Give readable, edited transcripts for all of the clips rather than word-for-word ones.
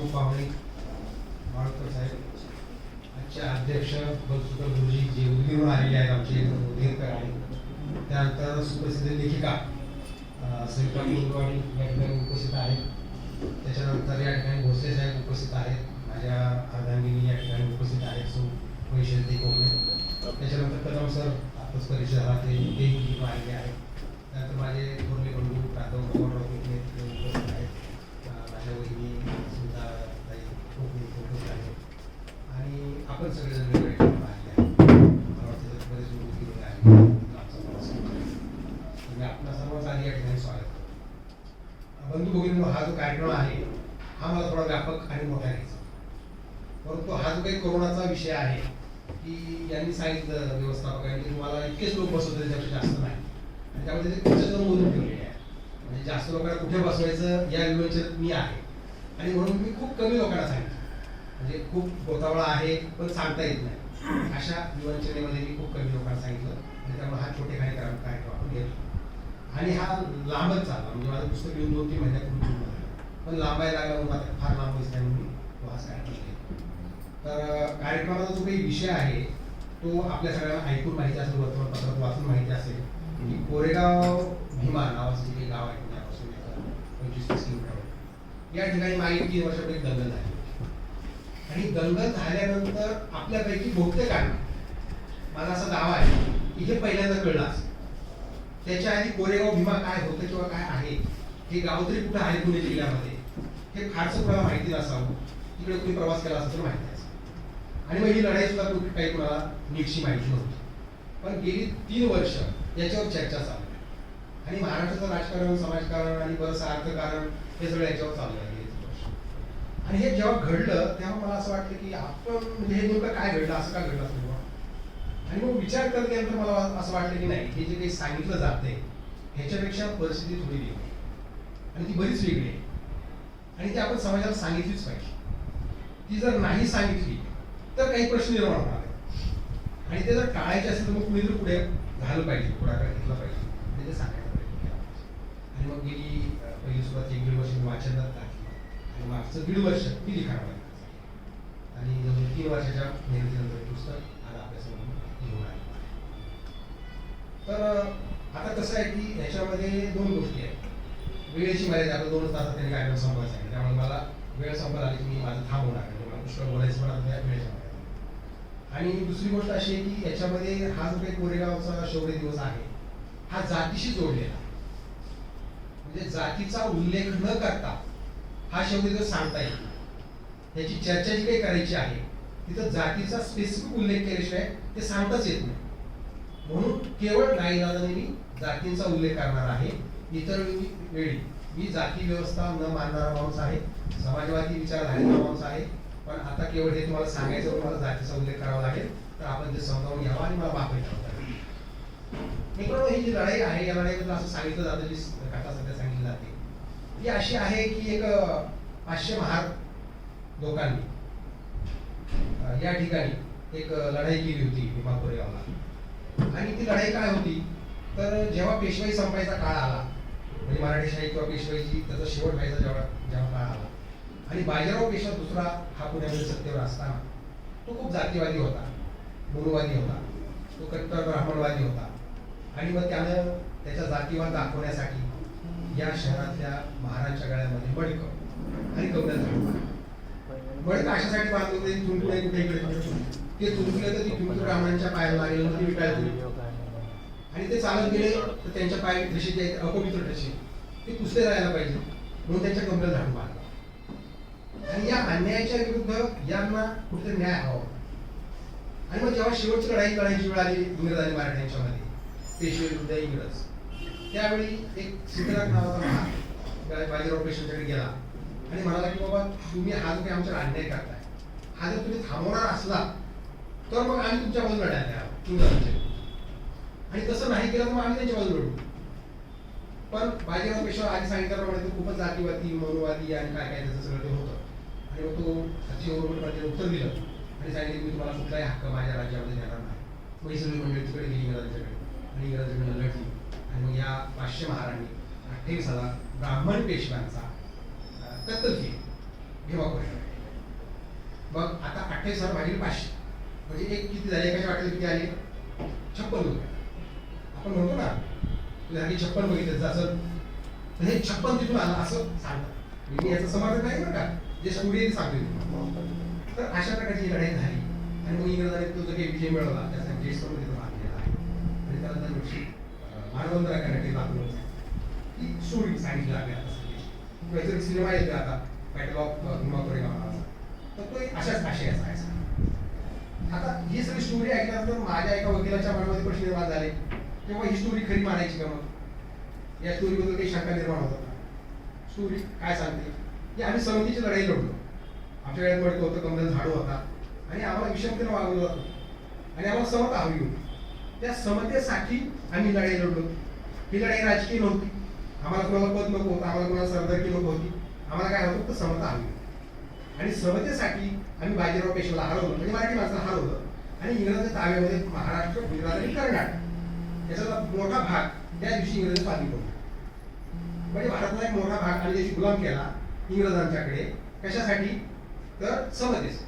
प्रमुख पाहुणे माळकर साहेब, आजचे अध्यक्ष बलसुंदर गुरुजी जे उदगीरहून आलेले आहेत आमचे उदगीरकर आणि त्यानंतर सुप्रसिद्ध लेखिका सविता कुलकर्णी या ठिकाणी उपस्थित आहेत. त्याच्यानंतर या ठिकाणी भोसले साहेब उपस्थित आहेत, माझ्या अर्धांगिनी या ठिकाणी उपस्थित आहेत, सो वैशाली कोकणे. त्याच्यानंतर कदम सर आताच परिचय झाला ते आलेले आहेत. त्यानंतर माझे थोरले बंधू प्राध्यापक कोकणे उपस्थित आहेत, माझ्या वहिनी सुद्धा ताई कोकणे उपस्थित आहेत आणि आपण सगळेजण वेगवेगळे ठिकाणी आलेले आहेत. मला वाटतं बरेच लोक तिकडे आले आमचा प्रवास मी आपल्या सर्वांचं आधी या ठिकाणी स्वागत करतो. बंधू भगिनींनो, हा जो कार्यक्रम आहे हा मला थोडा व्यापक आणि मोठा घ्यायचा, परंतु हा जो काही कोरोनाचा विषय आहे की यांनी सांगितलं व्यवस्थापकांनी तुम्हाला इतकेच लोक बसवते त्याच्यापेक्षा जास्त नाही आणि त्यामध्ये ते खुर्च्या जण मोजून ठेवलेले आहे. म्हणजे जास्त लोकांना कुठे बसवायचं या विवेचनात मी आहे आणि म्हणून मी खूप कमी लोकांना सांगितलं. म्हणजे खूप गोतावळा आहे पण सांगता येत नाही अशा विवंचनेमध्ये मी खूप कमी लोकांना सांगितलं आणि त्यामुळे हा छोटेखानी कार्यक्रम आपण घेतला आणि हा लांबच चालला. म्हणजे माझं पुस्तक येऊन 2-3 महिन्यापूर्वी पूर्ण झालं, पण लांबायला लागला म्हणून आता फार लांब दिसत म्हणून मी हा कार्यक्रम केला. तर कार्यक्रमाचा जो काही विषय आहे तो आपल्या सगळ्यांना ऐकून माहिती असेल, वर्तमानपत्रात वाचून माहिती असेल की कोरेगाव भीमा नावाचं जे काही गाव आहे पुण्यापासून 25-30 किलोमीटर या ठिकाणी मागे 3 वर्षापूर्वी दंगल झाली आणि दंगल झाल्यानंतर आपल्यापैकी बहुतेकांना मला असा दावा आहे की हे पहिल्यांदा कळलं असेल. त्याच्या आधी कोरेगाव भीमा काय होतं किंवा काय आहे, हे गाव तरी कुठं आहे पुणे जिल्ह्यामध्ये हे फारसं कोणाला माहिती नसावं. तिकडे कुठे प्रवास केला असेल तर माहिती असेल आणि मग ही लढाई सुद्धा कुठे काही कोणाला नीटशी माहिती नव्हती. पण गेली 3 वर्ष याच्यावर चर्चा चालू आहे आणि महाराष्ट्राचं राजकारण, समाजकारण आणि बरंच अर्थकारण हे सगळं याच्यावर चालू आहे गेली 3 वर्ष. आणि हे जेव्हा घडलं तेव्हा मला असं वाटलं की आपण म्हणजे हे नेमकं काय घडलं, असं का घडलं असं. आणि मग विचार करत गेल्यानंतर मला असं वाटलं की नाही, हे जे काही सांगितलं जाते ह्याच्यापेक्षा परिस्थिती थोडी वेगळी आणि ती बरीच वेगळी आहे आणि ती आपण समाजाला सांगितलीच पाहिजे. ती जर नाही सांगितली तर काही प्रश्न निर्माण होणार आहेत आणि ते जर टाळायचे असेल तर मग कुणीतरी पुढे झालं पाहिजे, पुढाकार घेतला पाहिजे, ते सांगायचा प्रयत्न केला पाहिजे. आणि मग गेली पहिली सुरुवात 1-1.5 वर्ष मी वाचनात टाकली आणि मागचं 1.5 वर्ष मी लिखाणामध्ये आणि जवळ 3 वर्षाच्या मेहनतीनंतर पुस्तक आज आपल्यासमोर घेऊन आले. तर आता कसं आहे की ह्याच्यामध्ये 2 गोष्टी आहेत. वेळेची मर्यादा, आता 2 तासात त्यांनी कार्यक्रम संपवायचा आहे, त्यामुळे मला वेळ संपत आली की मी माझं थांबवणार आहे. मला पुष्कळ बोलायचं पण आता वेळेच्या मर्यादा. आणि दुसरी गोष्ट अशी आहे की याच्यामध्ये हा जो काही कोरेगावचा शौर्य दिवस आहे हा जातीशी जोडलेला, म्हणजे जातीचा उल्लेख न करता हा शौर्य दिवस सांगता येईल. याची चर्चा जी काही करायची आहे तिथं जातीचा स्पेसिफिक उल्लेख केल्याशिवाय ते सांगताच येत नाही. म्हणून केवळ नाईलाजाने मी जातींचा उल्लेख करणार आहे. इतर वेळी मी जाती व्यवस्था न मानणारा माणूस आहे, समाजवादी विचारधारेचा माणूस आहे, पण आता केवळ हे तुम्हाला सांगायचं तुम्हाला जातीचा उल्लेख करावा लागेल तर आपण ते समजावून घ्यावा आणि मला माफी द्यावं लागेल. मित्रांनो, ही जी लढाई आहे या लढाईबद्दल असं सांगितलं जातं, जी कथा सध्या सांगितली जाते ही अशी आहे की एक 500 महार लोकांनी या ठिकाणी एक लढाई केली होती भीमा कोरेगावला. आणि ती लढाई काय होती तर जेव्हा पेशवाई संपायचा काळ आला, म्हणजे मराठेशाही किंवा पेशवाईची त्याचा शेवट व्हायचा जेव्हा काळ आला आणि बाजीराव पेशवा दुसरा हा पुण्यामध्ये सत्तेवर असताना तो खूप जातीवादी होता, मनुवादी होता, तो कट्टर ब्राह्मणवादी होता आणि मग त्यानं त्याचा जातीवाद दाखवण्यासाठी या शहरातल्या महारांच्या गळ्यामध्ये मडकं आणि कमल झाडू मडकं अशासाठी बांधले होते तुमकुडे कुठे इकडे ते तुमकुले तर ती तुमकुड ब्राह्मणांच्या पायाला लागेल ते विकायला आणि ते चालत गेले तर त्यांच्या पाय ठसे जे आहेत अपवित्र ठसे ते पुसले जायला पाहिजे म्हणून त्यांच्या कमरेला झाडू बांधला. आणि या अन्यायाच्या विरुद्ध यांना कुठेतरी न्याय हवा. आणि मग जेव्हा शेवटची लढाई करायची वेळ आली इंग्रज आणि मराठ्यांच्यामध्ये, पेशवे विरुद्ध इंग्रज, त्यावेळी एक सिद्धनाथ नावाचा महार बाजीराव पेशव्यांच्याकडे गेला आणि म्हणाला की बाबा तुम्ही हा जो काही आमच्यावर अन्याय करताय हा जर तुम्ही थांबवणार असला तर मग आम्ही तुमच्या बाजूला लढायला इंग्रजांच्या. आणि तसं नाही केलं तर मग आम्ही त्यांच्या बाजूला लढू. पण बाजीराव पेशवा आधी सांगितल्याप्रमाणे तो खूपच जातीवादी, मनुवादी आणि काय काय त्याचं सगळं ते होतं. आणि मग तो अतिशय उत्तर दिलं आणि सांगितलं मी तुम्हाला कुठलाही हक्क माझ्या राज्यामध्ये देणार नाही. मग ही सगळी मंडळी तिकडे गेली इंग्रजांच्याकडे आणि इंग्रजांकडे लढली आणि मग या 500 महारांनी 28,000 ब्राह्मण पेशव्यांचा कत्तल केली भीमा कोरेगाव. मग आता 28,000 भागिले 500 म्हणजे एक किती झाले, एकाच्या वाटेला किती आले, 56 रुपये. आपण म्हणतो ना तुझ्यासाठी 56 बघितलं असेल तर हे 56 तिथून आलं असं सांगतात. मी याचं समर्थन नाही बरं का, जे स्टुडिओ सांगतो. तर अशा प्रकारची लढाई झाली आणि मग इंग्रजांनी तो जो काही विजय मिळवला त्याचा जेस करून तिथं बांधलेला आहे आणि त्याला दरवर्षी मानवंदना करण्याची दाखवून ही स्टोरी सांगितली आहे. आता सगळी सिनेमा येतो आता बॅटल ऑफ भीमा कोरेगाव, तर तो एक अशाच आशयाचा आहे. आता ही सगळी स्टोरी ऐकल्यानंतर माझ्या एका वकिलाच्या मनामध्ये प्रश्न निर्माण झाले, तेव्हा ही स्टोरी खरी मानायची का? मग या स्टोरीबद्दल काही शंका निर्माण होतात का? स्टोरी काय सांगते की आम्ही समतेची लढाई लढलो, आमच्या वेळेत पडतो होतं, कमरेला झाडू होता आणि आम्हाला विषमतेनं वागवलं जातं आणि आम्हाला समता हवी होती. त्या समतेसाठी आम्ही लढाई लढलो. ही लढाई राजकीय नव्हती, आम्हाला कोणाला पद नको होतं, आम्हाला कोणाला सरदारकी नको होती, आम्हाला काय होतं तर समता हवी होती. आणि समतेसाठी आम्ही बाजीराव पेशवेला हरवलं, म्हणजे मराठी माणसाला हरवलं आणि इंग्रजांच्या ताब्यामध्ये महाराष्ट्र, गुजरात आणि कर्नाटक याचा मोठा भाग त्या दिवशी इंग्रजांनी स्वाधीन करून, म्हणजे भारताचा एक मोठा भाग आणि त्याची गुलाम केला इंग्रजांच्याकडे. कशासाठी तर समतेस,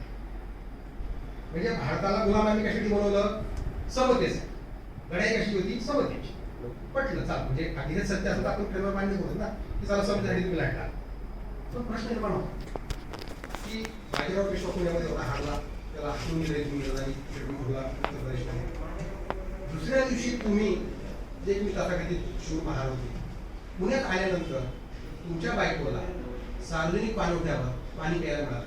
म्हणजे भारताला गुलाम आम्ही कशासाठी बनवलं, समतेस. लढाई कशी होती, समतेची. पटलं चाल, म्हणजे अगदीच सत्य असं आपण प्रेमावर मान्य होतो ना की चला समतेसाठी तुम्ही लढला. पण प्रश्न निर्माण होता की बाजीराव पेशवा पुण्यामध्ये होता, हारला, त्याला हटवून दिले इंग्रजांनी उत्तर प्रदेशमध्ये. दुसऱ्या दिवशी तुम्ही जे तुम्ही तथाकथित शूर महार होते, पुण्यात आल्यानंतर तुमच्या बायकोला सार्वजनिक पाणवठ्यावर पाणी प्यायला मिळालं.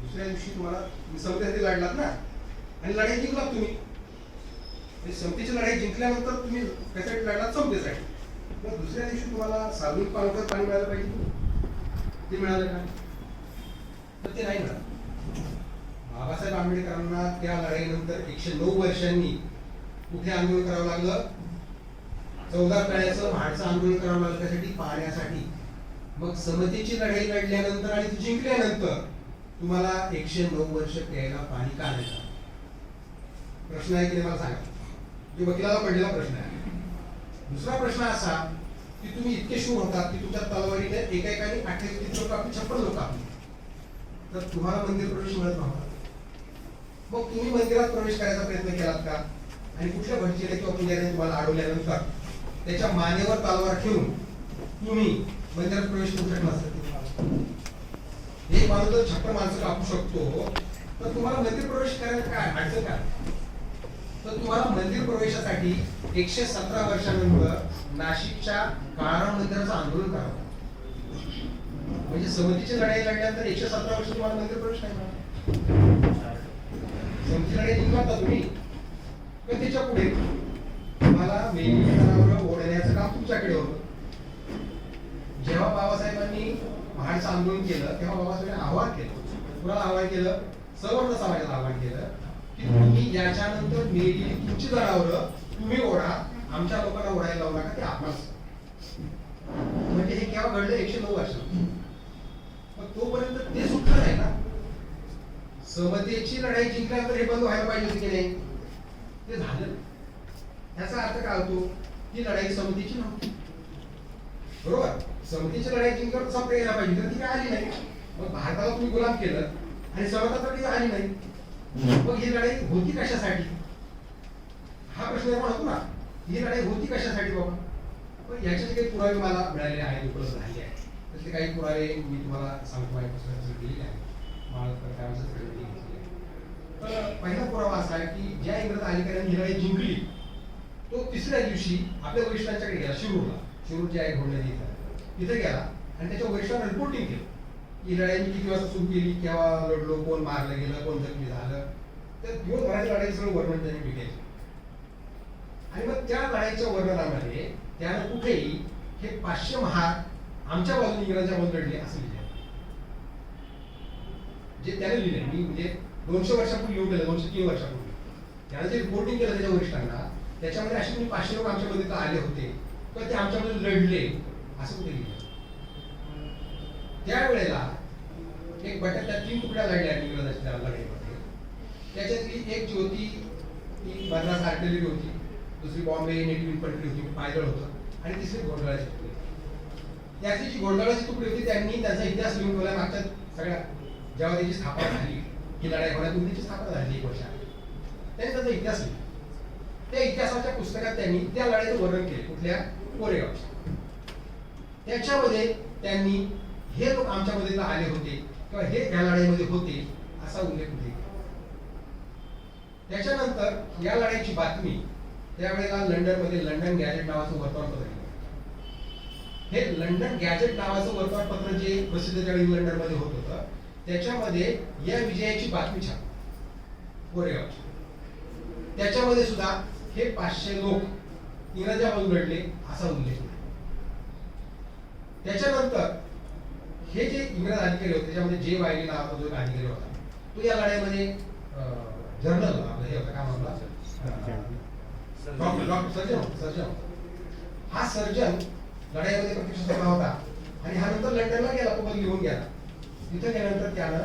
दुसऱ्या दिवशी तुम्हाला समतेसाठी लढलात ना आणि लढाई जिंकलात तुम्ही. समतेची लढाई जिंकल्यानंतर तुम्ही कशासाठी लढलात, समतेसाठी. मग दुसऱ्या दिवशी तुम्हाला सार्वजनिक पाणवठ्यावर पाणी मिळालं पाहिजे, ते मिळालं का? तर ते नाही मिळालं. बाबासाहेब आंबेडकरांना त्या लढाईनंतर 109 वर्षांनी कुठे आंदोलन करावं लागलं, 14 तळ्याचं म्हाडचं आंदोलन करावं लागलं, त्यासाठी पाण्यासाठी. मग समतेची लढाई लढल्यानंतर आणि ती जिंकल्यानंतर तुम्हाला 109 वर्ष प्यायला पाणी का नाही? प्रश्न आहे की नाही मला सांगा, जो वकिलाला पडलेला प्रश्न आहे. दुसरा प्रश्न असा की तुम्ही इतके शूर होतात की तुमच्या तलवारीने एकेकाने 28 लोक आपली, 56 लोक आपली, तर तुम्हाला मंदिर प्रवेश मिळत नव्हता. मग तुम्ही मंदिरात प्रवेश करायचा प्रयत्न केलात का? आणि कुठल्या भटजीने किंवा पुजाऱ्याने तुम्हाला अडवल्यानंतर त्याच्या मानेवर तलवार ठेवून तुम्ही मंदिरात प्रवेश करू शकला असेल? एक माणूस जर 56 माणसं कापू शकतो तर तुम्हाला मंदिर प्रवेश करायला काय अडचण काय? तर तुम्हाला मंदिर प्रवेशासाठी 117 वर्षानंतर नाशिकच्या काळाराम मंदिराचं आंदोलन करावं. म्हणजे समतेची लढाई लढल्यानंतर 117 वर्ष तुम्हाला मंदिर प्रवेश नाही मिळाला. समतेची लढाई जिंकलात का तुम्ही? पण त्याच्या पुढे तुम्हाला मेघनावर ओढण्याचं काम तुमच्याकडे होतं. जेव्हा बाबासाहेबांनी महाडचं आंदोलन केलं तेव्हा बाबासाहेबांनी आव्हान केलं. कुणाला आव्हान केलं? सवर्ण समाजाला आव्हान केलं की तुम्ही याच्यानंतर मेलेली तुमची जनावरं तुम्ही ओढा, आमच्या लोकांना ओढायला लावू नका, ते आपणास. म्हणजे हे केव्हा घडलं? 109 वर्ष. मग तोपर्यंत ते सुटलं नाही ना. समतेची लढाई जिंकल्यानंतर हे बंद व्हायला पाहिजे की नाही? ते झालं. याचा अर्थ काय होतो? ही लढाई समतेची नव्हती, बरोबर? समतेची लढाई जिंकल्यावर समता यायला पाहिजे, तर ती काय आली नाही. मग भारताला तुम्ही गुलाम केलं आणि समता तर ती आली नाही. मग ही लढाई होती कशासाठी? हा प्रश्न निर्माण होतो ना. ही लढाई होती कशासाठी बाबा? पण याचे काही पुरावे मला मिळाले आहेत, उपलब्ध झाले आहेत. त्यातले काही पुरावे मी तुम्हाला सांगतो, माझ्या पुस्तकात दिलेले आहेत. तर पहिला पुरावा असा आहे की ज्या इंग्रज अधिकाऱ्यांनी ही लढाई जिंकली तो तिसऱ्या दिवशी आपल्या वरिष्ठांच्याकडे गेला, शिरूर जे आहे घोडनदी तिथे गेला आणि त्याच्या वरिष्ठांना रिपोर्टिंग केलं की लढाई किती वाजता सुरू केली, केव्हा लढलो, कोण मारलं गेलं, कोण जखमी झालं. तर दिवसभराच्या लढाई सगळं वर्णन त्यांनी भेटेल. आणि मग त्या लढाईच्या वर्णनामध्ये त्यानं कुठेही हे 500 महार आमच्या बाजूने इंग्रजांच्या बाजूने लढले असं लिहिले, जे त्याने लिहिले. मी म्हणजे 200 वर्षापूर्वी लिहून गेलं, 203 वर्षापूर्वी त्यानं जे रिपोर्टिंग केलं त्याच्या वरिष्ठांना, त्याच्यामध्ये असे तुम्ही 500 लोक आमच्यामध्ये का आले होते तर ते आमच्यामध्ये लढले असं कुठे लिहिलं. त्यावेळेला एक बटाट्या 3 तुकड्या लढल्या इंग्रजांच्या लढाईमध्ये. त्याच्यातली एक जी होती ती मद्रास आर्टिलरी होती, दुसरी बॉम्बे नेटिव्ह इन्फंट्री होती, पायदळ होतं, आणि तिसरी घोडदळाची तुकडी. त्याची जी घोडदळाची तुकडी होती त्यांनी त्याचा इतिहास लिहून ठेवला. मागच्या सगळ्या जेव्हा त्याची स्थापना झाली, ही लढाई होण्यापूर्वी त्याची स्थापना झाली 1 वर्ष आधी, त्यांनी त्याचा इतिहास लिहिला. त्या इतिहासाच्या पुस्तकात त्यांनी त्या लढाईचं वर्णन केले, कुठल्या? कोरेगावच्या. त्याच्यामध्ये त्यांनी हे लोक आमच्यामध्ये आले होते किंवा हे या लढाईमध्ये होते असा उल्लेख कुठे. त्याच्यानंतर या लढाईची बातमी त्यावेळेला लंडनमध्ये लंडन गॅजेट नावाचं वर्तमानपत्र निघालं. हे लंडन गॅजेट नावाचं वर्तमानपत्र जे प्रसिद्ध त्या इंग्लंडमध्ये होत होतं, त्याच्यामध्ये या विजयाची बातमी छापली कोरेगावची. त्याच्यामध्ये सुद्धा हे 500 लोक इंग्रजांपासून लढले असा उल्लेख आहे. त्याच्यानंतर हे जे इंग्रज अधिकारी होते त्याच्यामध्ये जे वायली नावाचा जो अधिकारी होता, तो या लढाईमध्ये जर्नल आपलं हे होता, काय म्हणला, सर्जन. हा सर्जन लढाईमध्ये प्रत्यक्ष सहभागी होता आणि हा नंतर लंडनला गेला, तो घेऊन गेला. तिथे गेल्यानंतर त्यानं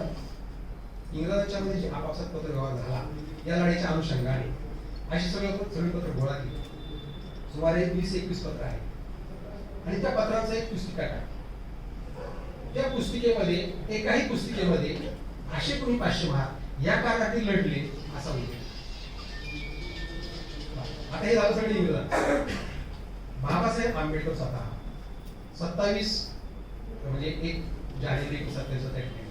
इंग्रजांच्या मध्ये जे आपापसात पत्रव्यवहार झाला या लढाईच्या अनुषंगाने अशी सगळी पत्र गोळा केली. सुमारे 20-21 पत्र आहे आणि त्या पत्रांचा एक पुस्तिका आहे. त्या पुस्तिकेमध्ये एकाही पुस्तिकेमध्ये असे कोणी 500 महार या कारणातील लढले असा उल्लेख. आता हे झालं सगळे इंग्रज. बाबासाहेब आंबेडकर स्वतः 27 म्हणजे 1 जानेवारी 1927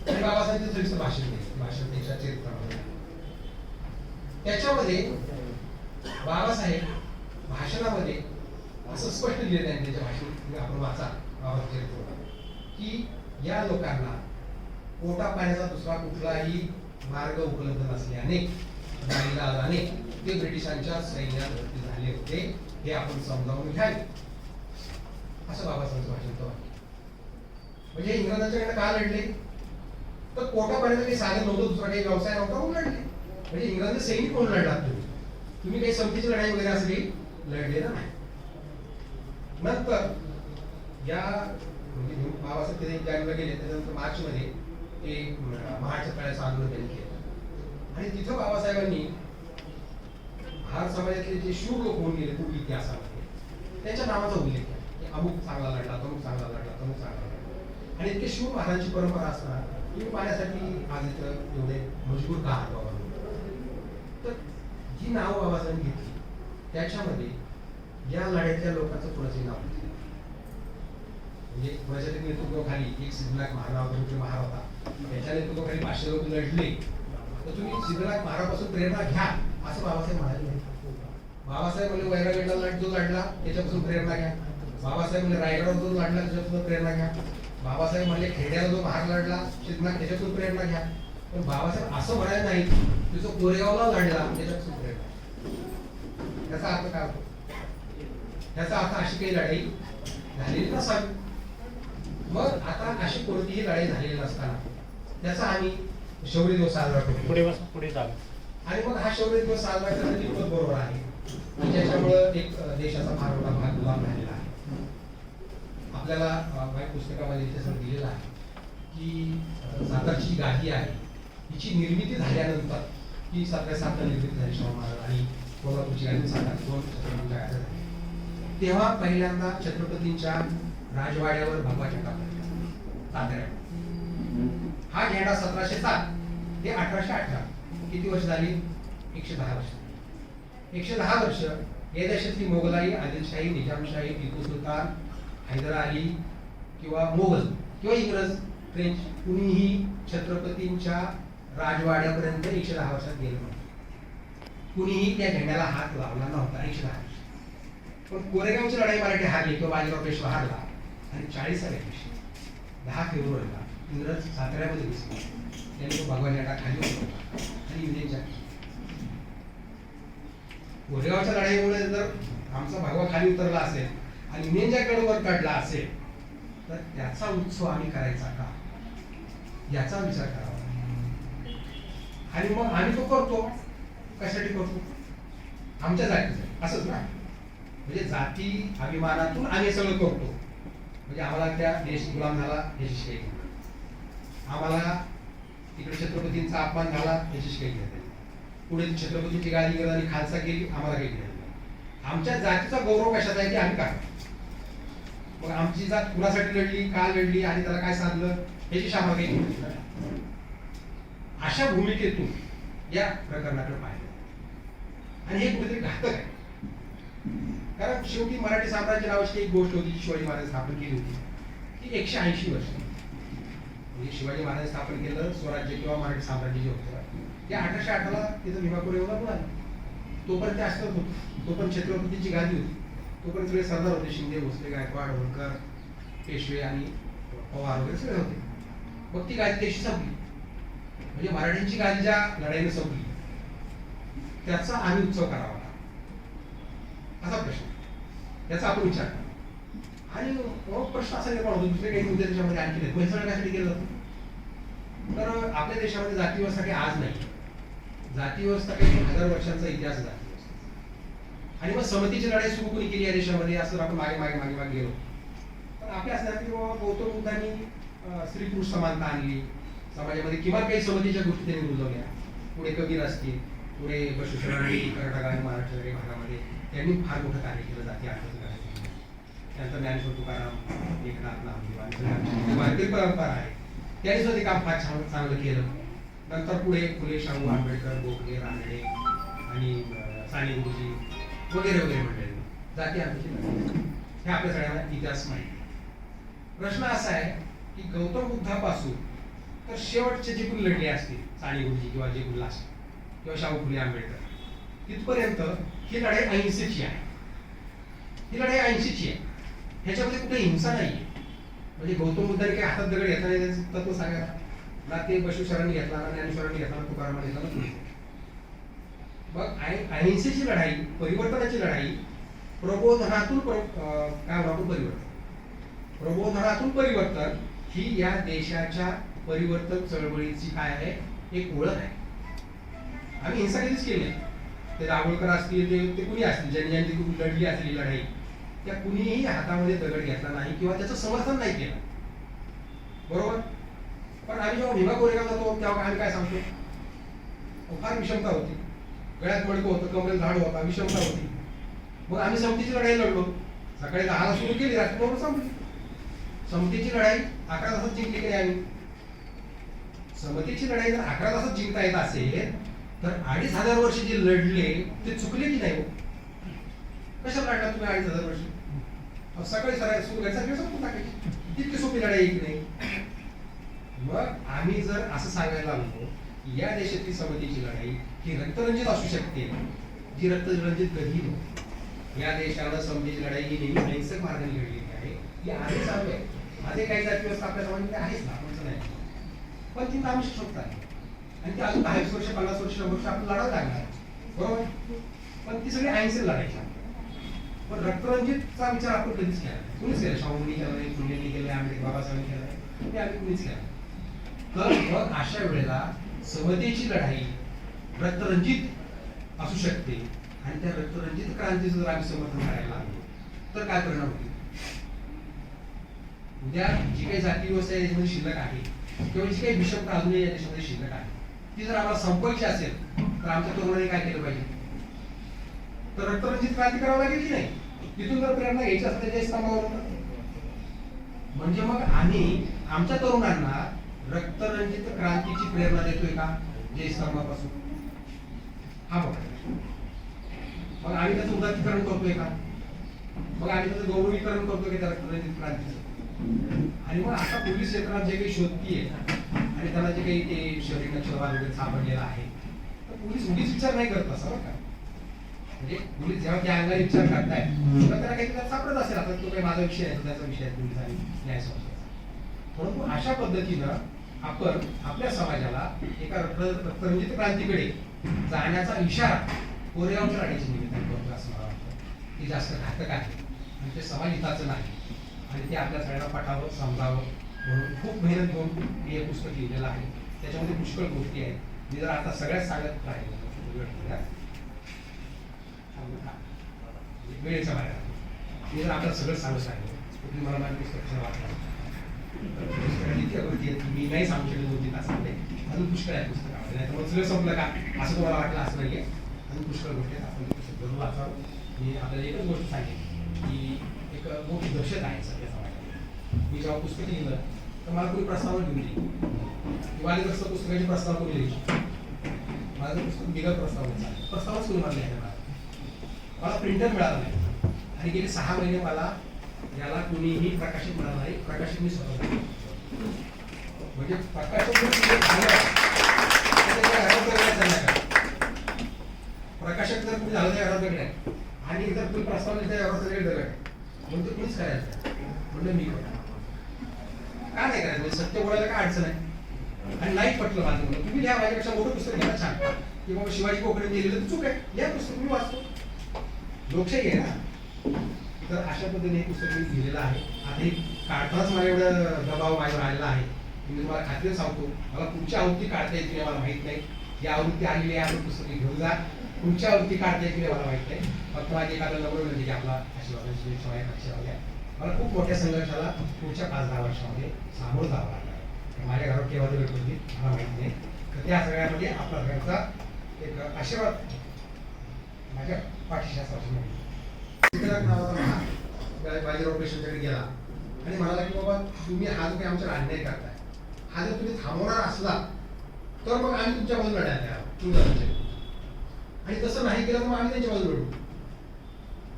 आणि बाबासाहेबांचं सविस्तर भाषण दिले, भाषण त्यांच्या चरित्रामध्ये. त्याच्यामध्ये बाबासाहेब भाषणामध्ये असं स्पष्ट दिले त्यांनी, त्याच्या भाषण आपण वाचा बाबासाहेब चरित्र, की या लोकांना पोटा पाण्याचा दुसरा कुठलाही मार्ग उपलब्ध नसल्याने नाईलाजाने ते ब्रिटिशांच्या सैन्यात भरती झाले होते, हे आपण समजावून घ्यावे, असं बाबासाहेबांचं भाषण होतं. म्हणजे इंग्रजांच्याकडे का लढले तर पोटा पाण्याचं काही साधन नव्हतं, दुसरा काही व्यवसाय नव्हता म्हणून लढले. म्हणजे इंग्रजांचे सैनिक कोण लढलात तुम्ही काही संपत्तीची लढाई वगैरे असं काही लढलेलं नाही. नंतर या म्हणजे बाबासाहेब ते जानेवारीला गेले, त्याच्यानंतर मार्चमध्ये ते महाडच्या तळ्याचं आंदोलन त्यांनी केलं आणि तिथं बाबासाहेबांनी भारत समाजातले जे शूर लोक होऊन गेले पूर्वी इतिहासामध्ये त्यांच्या नावाचा उल्लेख केला, की अमुक चांगला लढला, तमुक चांगला लढला, तमुक चांगला लढला. आणि इतके शूर महाराजांची परंपरा असताना तुम्ही पाहण्यासाठी आज इथं एवढे मजबूर का आहात बाबा. तर जी नावं बाबासाहेबांनी घेतली त्याच्यामध्ये या लढ्यातल्या लोकांचं कोणाचे नाव घेतलं म्हणजे कोणाच्या तरी नेतृत्वाखाली एक सिद्धनाथ महाराज महार होता, त्याच्या नेतृत्वाखाली 500 लोक लढले, तर तुम्ही सिद्धनाथ महाराजापासून प्रेरणा घ्या असं बाबासाहेब म्हणाले नाही. बाबासाहेब म्हणजे वैरागडला जो लढला त्याच्यापासून प्रेरणा घ्या, बाबासाहेब म्हणजे रायगडावर जो लढला त्याच्यापासून प्रेरणा घ्या, बाबासाहेब म्हणजे खेड्याला जो महार लढला सिद्धनाथ त्याच्यापासून प्रेरणा घ्या. पण बाबासाहेब असं म्हणायला नाही की जो कोरेगावला लढला त्याच्यापासून प्रेरणा. याचा अर्थ काय होतो? याचा अर्थ अशी काही लढाई झालेली नसावी. मग आता अशी कोणतीही लढाई झालेली नसताना त्याचा आम्ही शौर्य दिवस साजरा करतो. पुढे चालू आणि मग हा शौर्य दिवस साजरा करणं कितपत बरोबर आहे की ज्याच्यामुळं एक देशाचा फार मोठा भाग गुलाम झालेला आहे. आपल्याला माझ्या पुस्तकामध्ये इथे दिलेलं आहे की सातारची गादी आहे हिची निर्मिती झाल्यानंतर ही 1707 निर्मिती झाली शाहू महाराज आणि कोल्हापूरची गादी सातार 2 छत्रपतींच्या गाद्या झाल्या. तेव्हा पहिल्यांदा छत्रपतींच्या राजवाड्यावर भगवा झेंडा तात्या. हा झेंडा 1707 ते 1818 किती वर्ष झाली? 110 वर्ष. 110 वर्ष या देशातली मोगलाई, आदिलशाही, निजामशाही, टिपू सुलतान, हैदर अली किंवा मोगल किंवा इंग्रज, फ्रेंच कुणीही छत्रपतींच्या राजवाड्यापर्यंत 110 वर्षात गेलं नव्हतं. कुणीही त्या झेंड्याला हात लावला नव्हता 110 वर्ष. पण कोरेगावची लढाई मराठी हारली किंवा बाजीराव पेशवा हारला आणि 40व्या दिवशी 10 फेब्रुवारीला इंग्रज साताऱ्यामध्ये दिसले. त्यांनी तो भगवा झेंडा खाली उतरवला आणि इंडियनच्या कोरेगावच्या लढाईमुळे जर आमचा भगवा खाली उतरला असेल आणि इंडियनच्या कडवर काढला असेल तर त्याचा उत्सव आम्ही करायचा का याचा विचार करावा. आणि मग आम्ही तो करतो कशासाठी करतो? आमच्या जातीचं असंच ना, म्हणजे जाती अभिमानातून आम्ही सगळं करतो. म्हणजे आम्हाला त्या देश गुलाम झाला याची शिकाई घेतली, आम्हाला तिकडे छत्रपतींचा अपमान झाला याची शिकाई घेतली, पुढे छत्रपतींची गादी इंग्रजांनी खालसा केली आम्हाला काही घेतलं. आमच्या जातीचा गौरव कशाचा आहे की आम्ही काय मग आमची जात कुणासाठी लढली, का लढली आणि त्याला काय साधलं याची आम्हाला काही माहिती नाही. अशा भूमिकेतून या प्रकरणाकडे पाहिलं आणि हे कुठेतरी घातक आहे. कारण शेवटी मराठी साम्राज्य नावाची एक गोष्ट होती जी शिवाजी महाराज स्थापन केली होती, ती 180 वर्ष. म्हणजे शिवाजी महाराज स्थापन केलं स्वराज्य किंवा मराठी साम्राज्य जे होतं ते 1808 ला तिथं भीमापूर येऊन आलं. तोपर्यंत ते असत होतं, तोपर्यंत छत्रपतीची गादी होती, तोपर्यंत सगळे सरदार होते, शिंदे, भोसले, गायकवाड, होळकर, पेशवे आणि पवार वगैरे सगळे होते. मग ती गादी त्याशी संपली. म्हणजे मराठ्यांची गादी ज्या लढाईने संपली त्याचा आम्ही उत्सव करावा असा प्रश्न, त्याचा आपण विचार करा. आणि मग प्रश्न असा निर्माण होतो, दुसरे काही मुद्दे त्याच्यामध्ये आणखी नाही. सगळं कशासाठी केलं जातं? तर आपल्या देशामध्ये जाती व्यवस्था काही आज नाही. जाती व्यवस्था काही 1000 वर्षांचा इतिहास आहे जाती व्यवस्था. आणि मग समतेची लढाई सुरू कोणी केली या देशामध्ये असं आपण मागे मागे मागे मागे गेलो. तर आपल्या असं की बाबा गौतम बुद्धांनी स्त्री पुरुष समानता आणली समाजामध्ये, किंवा काही समतेच्या गोष्टी त्यांनी रुजवल्या. पुढे कबीर असतील, पुढे बसवेश्वरांनी कर्नाटक आणि महाराष्ट्राच्या काही भागामध्ये त्यांनी फार मोठं कार्य केलं जाती आंदोलन. त्यानंतर ज्ञानेश्वर तुकाराम, एकनाथ नामदेव आणि भारतीय परंपरा आहे त्यांनी सुद्धा ते काम फार चांगलं केलं. नंतर पुढे फुले, शाहू, आंबेडकर, गोखले, रानडे आणि साने गुरुजी वगैरे वगैरे मंडळी जाती आंदोलन हे आपल्या सगळ्यांना इतिहास माहिती. प्रश्न असा आहे की गौतम बुद्धापासून तर शेवटचे जे कोणी लढले असतील, साने गुरुजी किंवा जे कोणी लास्ट किंवा शाहू फुले आंबेडकर, तिथपर्यंत ही लढाई अहिंसेची आहे. ही लढाई अहिंसेची आहे, ह्याच्यामध्ये कुठे हिंसा नाहीये. म्हणजे गौतम बुद्धांनी काही हातात दगड घेतला नाही त्याचं तत्व सांगा ना, ते बसवेश्वरांनी घेतला ना, ज्ञानेश्वरांनी घेतला ना, तुकारामांनी घेतला ना, तुम्ही. मग अहिंसेची लढाई, परिवर्तनाची लढाई, प्रबोधनातून काय म्हणतो परिवर्तन, प्रबोधनातून परिवर्तन ही या देशाच्या परिवर्तन चळवळीची काय आहे, एक ओळख आहे. आम्ही हिंसा कधीच केली नाही. ते दाभोळकर असतील, ते कुणी असतील, ज्यांनी ज्यांनी लढली असलेली लढाई, त्या कुणीही हातामध्ये दगड घेतला नाही किंवा त्याचं समर्थन नाही केलं, बरोबर. पण आम्ही जेव्हा भीमा कोरेगाव जातो तेव्हा आम्ही काय सांगतो, फार विषमता होती, गळ्यात मडकं होतं, कमरेत झाड होता, विषमता होती. मग आम्ही समतेची लढाई लढलो. सकाळी 10ला सुरू केली, रात्री 9ला संपली. समतेची लढाई 11 तासात जिंकली की नाही आम्ही? समतेची लढाई जर 11 तासात जिंकता येत असेल तर 2500 वर्ष जे लढले ते चुकले की नाही? कशाला लढला तुम्ही 2500 वर्ष? सकाळी सकाळी सुरू करायचा किंवा संपून टाकायची, तितकी सोपी लढाई की नाही? मग आम्ही जर असं सांगायला लागलो या देशातली समतेची लढाई ही रक्तरंजित असू शकते, जी रक्तरंजित कधी नव्हती. या देशाला समतेची लढाई ही नेहमी अहिंसक मार्गाने लढलेली आहे, ही आधी चालू आहे. माझे काही जाती व्यवस्था आपल्या समाजामध्ये आहेच ना, म्हणजे नाही, पण ती नामशी शोधता आहे आणि ती अजून 40 वर्ष 50 वर्ष 100 वर्ष आपल्याला लढावं लागणार, बरोबर. पण ती सगळी अहिंसेला लढायची. पण रक्तरंजितचा विचार आपण कधीच केला नाही, कुणीच केला. शाहूंनी केला नाही, फुलेंनी केला, आंबेडकर बाबासाहेबांनी केला नाही, ते आम्ही कुणीच केला. तर मग अशा वेळेला समतेची लढाई रक्तरंजित असू शकते आणि त्या रक्तरंजित क्रांतीचं जर आम्ही समर्थन करायला लागलो तर काय परिणाम होईल? उद्या जी काही जाती व्यवस्था याच्यामध्ये शिल्लक आहे किंवा जी काही विषमता अजूनही या देशामध्ये शिल्लक आहे ती जर आम्हाला संपवायची असेल तर आमच्या तरुणांनी काय केलं पाहिजे? तर रक्तरंजित क्रांती करावं लागेल की नाही? तिथून जर प्रेरणा घ्यायची असेल त्याच्या स्तंभावर, म्हणजे मग आम्ही आमच्या तरुणांना रक्तरंजित क्रांतीची प्रेरणा देतोय का जय स्तंभापासून? हा बघा. मग आम्ही त्याचं उदात्तीकरण करतोय का? मग आम्ही त्याचं गौरवीकरण करतोय का त्या रक्तरंजित क्रांतीचं? आणि मग आता पोलीस क्षेत्रात जे काही शोधतीये आणि त्याला जे काही ते शहरी नक्षलवाद वगैरे सापडलेला आहे तर पोलीस उगीच विचार नाही करत असं बरं का. म्हणजे पोलीस जेव्हा त्या अंगाने विचार करताय तेव्हा त्याला काही त्यात सापडत असेल, आता तो काही माझा विषय आहे, त्याचा विषय आहे पोलीस आणि न्याय संस्थेचा. परंतु अशा पद्धतीनं आपण आपल्या समाजाला एका रक्तरंजित क्रांतीकडे जाण्याचा इशारा कोरेगावच्या लढाईच्या निमित्ताने करतो असं मला वाटतं, की जास्त घातक आहे आणि ते समाज हिताचं नाही आणि ते आपल्या सगळ्यांना पटावं समजावं म्हणून खूप मेहनत घेऊन मी हे पुस्तक लिहिलेलं आहे. त्याच्यामध्ये पुष्कळ गोष्टी आहेत. मी जर आता सगळ्यात सांगत राहिलो वेळेच्या बाहेर मी जर आता सगळं सांगत राहिलो तुम्ही मला माझं पुस्तक वाचलं मी नाही सांगू शकत 2-3 तासामध्ये, अजून पुष्कळ आहे पुस्तकामध्ये. नाही तर मग सगळं संपलं का असं तुम्हाला वाटलं असं नाहीये, अजून पुष्कळ गोष्टी आहेत. आपण पुस्तक जरूर वाचावं. मी आपल्याला एकच गोष्ट सांगेन की एक मोठी दहशत आहे सध्या समाजात. मी जेव्हा पुस्तक लिहिलं तर मला कोणी प्रस्तावना घेऊन दिली, वालीग्रस्त पुस्तकाची प्रस्तावना कोणी लिहिली, माझं पुस्तक बिगर प्रस्तावनाच कोणी मला लिहायला मला प्रिंटर मिळालं नाही. आणि गेले 6 महिने मला याला कुणीही प्रकाशित मिळालं नाही. प्रकाशित मी स्वतः झालो. म्हणजे प्रकाशित प्रकाशक जर तुम्ही झालं त्या घरात वेगळं आहे आणि जर तुम्ही प्रस्तावना त्या घरात वेगळं आहे म्हणून ते कुणीच करायचं म्हणलं मी का नाही करायचं. म्हणजे सत्य बोलायला काय अडचण आहे. आणि नाही पटलं माझं म्हणून तुम्ही लिहा, माझ्यापेक्षा मोठं पुस्तक घ्यायला छान की बाबा शिवाजी कोकणे लिहिलेलं चूक आहे, लिहा पुस्तक मी वाचतो, लोकशाही आहे ना. तर अशा पद्धतीने हे पुस्तक मी लिहिलेलं आहे. आता हे काढताच मला एवढं दबाव माझ्यावर आलेला आहे की मी तुम्हाला खात्रीने सांगतो मला पुढची आवृत्ती काढता येते मला माहित नाही. या आवृत्ती आलेली आहे पुस्तक घेऊन जा, पुढची आवृत्ती काढता येते मला माहित नाही. फक्त माझी एखादा नंबर म्हणजे की आपला आशीर्वाद मला खूप मोठ्या संघर्षाला पुढच्या 5-10 वर्षामध्ये सामोरं जावं लागलं. माझ्या घरात केव्हा वेळ पडली मला माहित नाही. तर त्या सगळ्यामध्ये आपला घरचा एक आशीर्वाद माझ्या पाठीशी बाजीराव पेशंटकडे गेला आणि म्हणाला की बाबा तुम्ही हा जो काही आमच्यावर अन्याय करताय हा जर तुम्ही थांबवणार असला तर मग आम्ही तुमच्या बाजूला लढायला. आणि तसं नाही केलं तर मग आम्ही त्यांच्या बाजूला लढू.